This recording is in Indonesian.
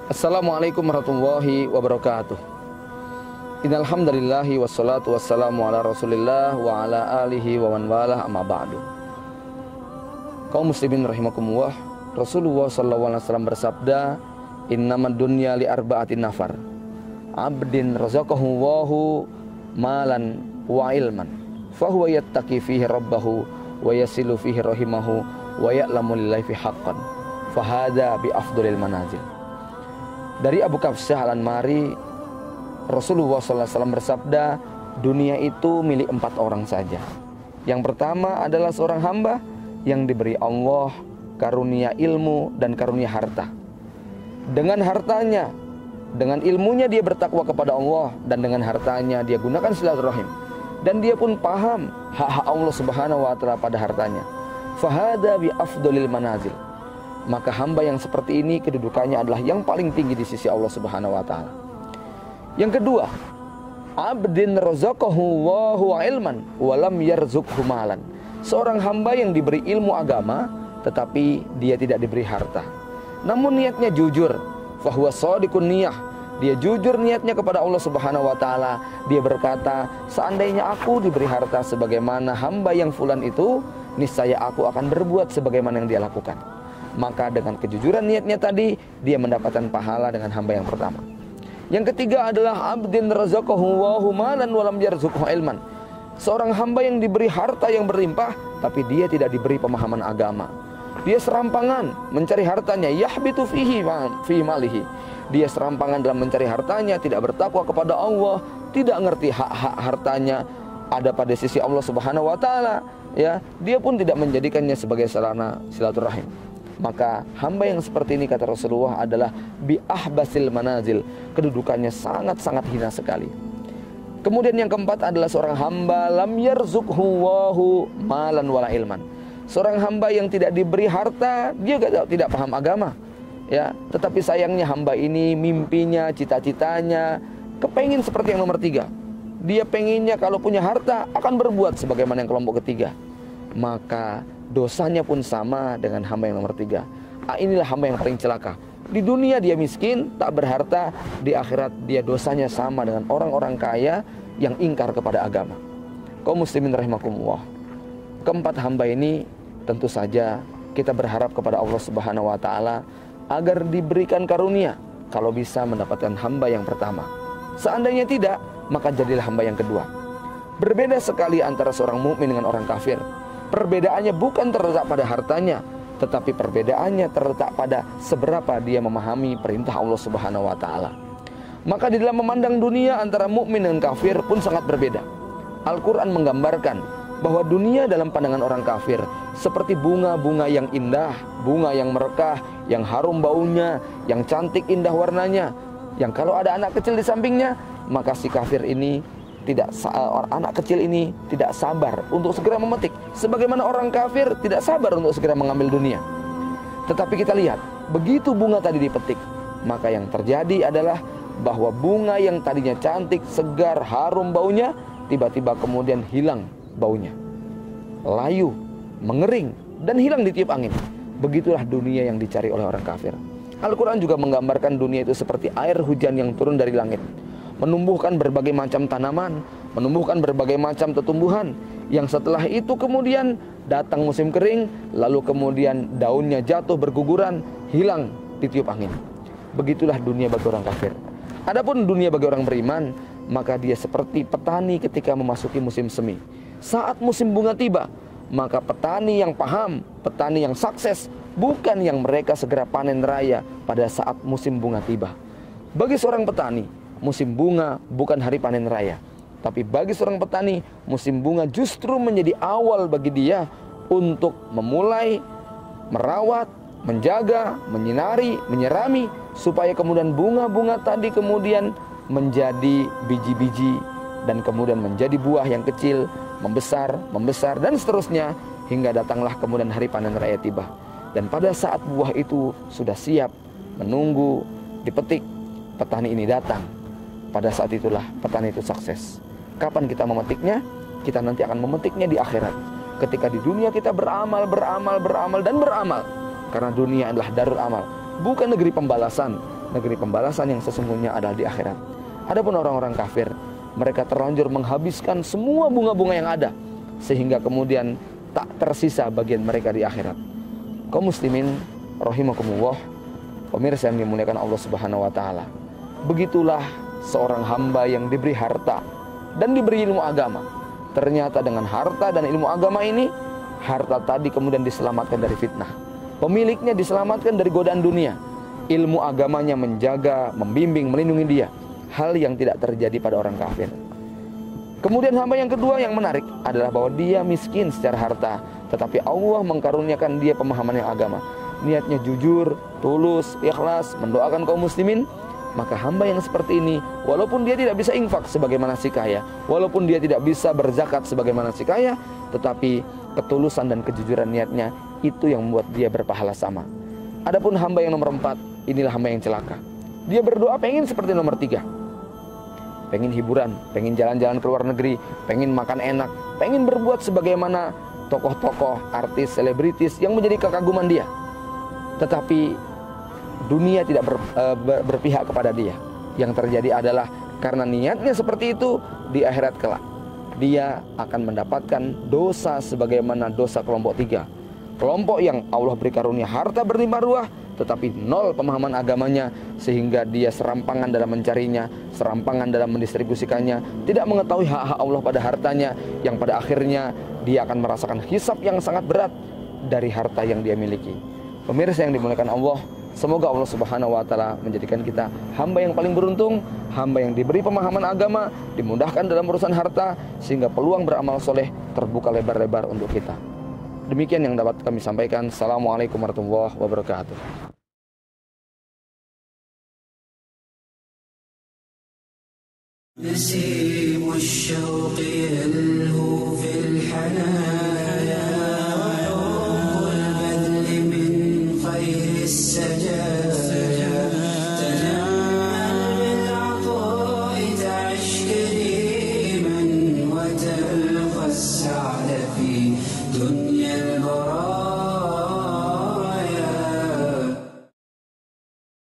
Assalamualaikum warahmatullahi wabarakatuh. Innal hamdalillahi wassalatu wassalamu ala Rasulillah wa ala alihi wa man walah, amma ba'du. Kaum muslimin rahimakumullah, Rasulullah sallallahu alaihi wasallam bersabda, "Innamad dunya li arba'atin nafar. Abdin razaqahu Allahu malan wa ilman, fahuwa yattaqi fihi rabbahu wa yasilu fihi rahimahu wa ya'lamu lillahi fi haqqan. Fahada bi afdalil manazil." Dari Abu Kafsyah Al-Anmari, Rasulullah SAW bersabda, dunia itu milik 4 orang saja. Yang pertama adalah seorang hamba yang diberi Allah karunia ilmu dan karunia harta. Dengan hartanya, dengan ilmunya dia bertakwa kepada Allah, dan dengan hartanya dia gunakan silaturahim, dan dia pun paham hak-hak Allah Subhanahu wa taala pada hartanya. Fahada bi afdalil manazil. Maka hamba yang seperti ini kedudukannya adalah yang paling tinggi di sisi Allah Subhanahu wa taala. Yang kedua, abdin razaqahu Allahu ilman wa lam yarzuqhu malan. Seorang hamba yang diberi ilmu agama tetapi dia tidak diberi harta. Namun niatnya jujur, fahuwa shadiqun niyah. Dia jujur niatnya kepada Allah Subhanahu wa taala. Dia berkata, seandainya aku diberi harta sebagaimana hamba yang fulan itu, niscaya aku akan berbuat sebagaimana yang dia lakukan. Maka dengan kejujuran niatnya tadi, dia mendapatkan pahala dengan hamba yang pertama. Yang ketiga adalah abdin razaqahu Allahu malan wa lam yarzuqhu ilman. Seorang hamba yang diberi harta yang berlimpah, tapi dia tidak diberi pemahaman agama. Dia serampangan mencari hartanya, yahbitu fihi malihi. Dia serampangan dalam mencari hartanya, tidak bertakwa kepada Allah, tidak ngerti hak-hak hartanya ada pada sisi Allah Subhanahu wa taala, ya. Dia pun tidak menjadikannya sebagai sarana silaturahim. Maka hamba yang seperti ini, kata Rasulullah, adalah bi ahbasil manazil. Kedudukannya sangat-sangat hina sekali. Kemudian yang keempat adalah seorang hamba lam yarzuqhu Allahu malan wala ilman. Seorang hamba yang tidak diberi harta, dia tidak paham agama, ya. Tetapi sayangnya hamba ini mimpinya, cita-citanya kepengin seperti yang nomor 3. Dia penginnya kalau punya harta akan berbuat sebagaimana yang kelompok ketiga. Maka dosanya pun sama dengan hamba yang nomor 3. Inilah hamba yang paling celaka. Di dunia dia miskin, tak berharta. Di akhirat dia dosanya sama dengan orang-orang kaya yang ingkar kepada agama. Kaum muslimin rahimakumullah, keempat hamba ini tentu saja kita berharap kepada Allah Subhanahu wa taala agar diberikan karunia kalau bisa mendapatkan hamba yang pertama. Seandainya tidak, maka jadilah hamba yang kedua. Berbeda sekali antara seorang mukmin dengan orang kafir. Perbedaannya bukan terletak pada hartanya, tetapi perbedaannya terletak pada seberapa dia memahami perintah Allah Subhanahu wa taala. Maka di dalam memandang dunia antara mukmin dan kafir pun sangat berbeda. Al-Qur'an menggambarkan bahwa dunia dalam pandangan orang kafir seperti bunga-bunga yang indah, bunga yang merekah, yang harum baunya, yang cantik indah warnanya, yang kalau ada anak kecil di sampingnya, maka si kafir ini anak kecil ini tidak sabar untuk segera memetik, sebagaimana orang kafir tidak sabar untuk segera mengambil dunia. Tetapi kita lihat, begitu bunga tadi dipetik, maka yang terjadi adalah bahwa bunga yang tadinya cantik, segar, harum baunya, tiba-tiba kemudian hilang baunya, layu, mengering, dan hilang ditiup angin. Begitulah dunia yang dicari oleh orang kafir. Al-Quran juga menggambarkan dunia itu seperti air hujan yang turun dari langit, menumbuhkan berbagai macam tanaman, menumbuhkan berbagai macam tumbuhan, yang setelah itu kemudian datang musim kering, lalu kemudian daunnya jatuh berguguran, hilang ditiup angin. Begitulah dunia bagi orang kafir. Adapun dunia bagi orang beriman, maka dia seperti petani ketika memasuki musim semi. Saat musim bunga tiba, maka petani yang paham, petani yang sukses, bukan yang mereka segera panen raya pada saat musim bunga tiba. Bagi seorang petani, musim bunga bukan hari panen raya. Tapi bagi seorang petani, musim bunga justru menjadi awal bagi dia untuk memulai merawat, menjaga, menyinari, menyirami, supaya kemudian bunga-bunga tadi kemudian menjadi biji-biji, dan kemudian menjadi buah yang kecil, membesar, membesar, dan seterusnya, hingga datanglah kemudian hari panen raya tiba. Dan pada saat buah itu sudah siap menunggu dipetik, petani ini datang. Pada saat itulah petani itu sukses. Kapan kita memetiknya? Kita nanti akan memetiknya di akhirat. Ketika di dunia kita beramal, dan beramal. Karena dunia adalah darul amal, bukan negeri pembalasan. negeri pembalasan yang sesungguhnya adalah di akhirat. Adapun orang-orang kafir, mereka terlanjur menghabiskan semua bunga-bunga yang ada, sehingga kemudian tak tersisa bagian mereka di akhirat. Kaum muslimin rahimakumullah, pemirsa yang dimuliakan Allah Subhanahu wa taala. Begitulah seorang hamba yang diberi harta dan diberi ilmu agama. Ternyata dengan harta dan ilmu agama ini, harta tadi kemudian diselamatkan dari fitnah. Pemiliknya diselamatkan dari godaan dunia. Ilmu agamanya menjaga, membimbing, melindungi dia. Hal yang tidak terjadi pada orang kafir. Kemudian hamba yang kedua yang menarik adalah bahwa dia miskin secara harta, tetapi Allah mengkaruniakan dia pemahaman yang agama. Niatnya jujur, tulus, ikhlas, mendoakan kaum muslimin. Maka hamba yang seperti ini, walaupun dia tidak bisa infak sebagaimana si kaya, walaupun dia tidak bisa berzakat sebagaimana si kaya, tetapi ketulusan dan kejujuran niatnya itu yang membuat dia berpahala sama. Adapun hamba yang nomor 4, inilah hamba yang celaka. Dia berdoa pengen seperti nomor 3. Pengen hiburan, pengen jalan-jalan ke luar negeri, pengen makan enak, pengen berbuat sebagaimana tokoh-tokoh, artis, selebritis yang menjadi kekaguman dia. Tetapi dunia tidak berpihak kepada dia. Yang terjadi adalah karena niatnya seperti itu, di akhirat kelak dia akan mendapatkan dosa sebagaimana dosa kelompok 3. Kelompok yang Allah beri karunia harta berlimpah ruah, tetapi nol pemahaman agamanya, sehingga dia serampangan dalam mencarinya, serampangan dalam mendistribusikannya, tidak mengetahui hak-hak Allah pada hartanya, yang pada akhirnya dia akan merasakan hisab yang sangat berat dari harta yang dia miliki. Pemirsa yang dimuliakan Allah, semoga Allah Subhanahu wa taala menjadikan kita hamba yang paling beruntung, hamba yang diberi pemahaman agama, dimudahkan dalam urusan harta, sehingga peluang beramal soleh terbuka lebar-lebar untuk kita. Demikian yang dapat kami sampaikan. Assalamualaikum warahmatullahi wabarakatuh. نسيم الشوق يلهو في الحنايا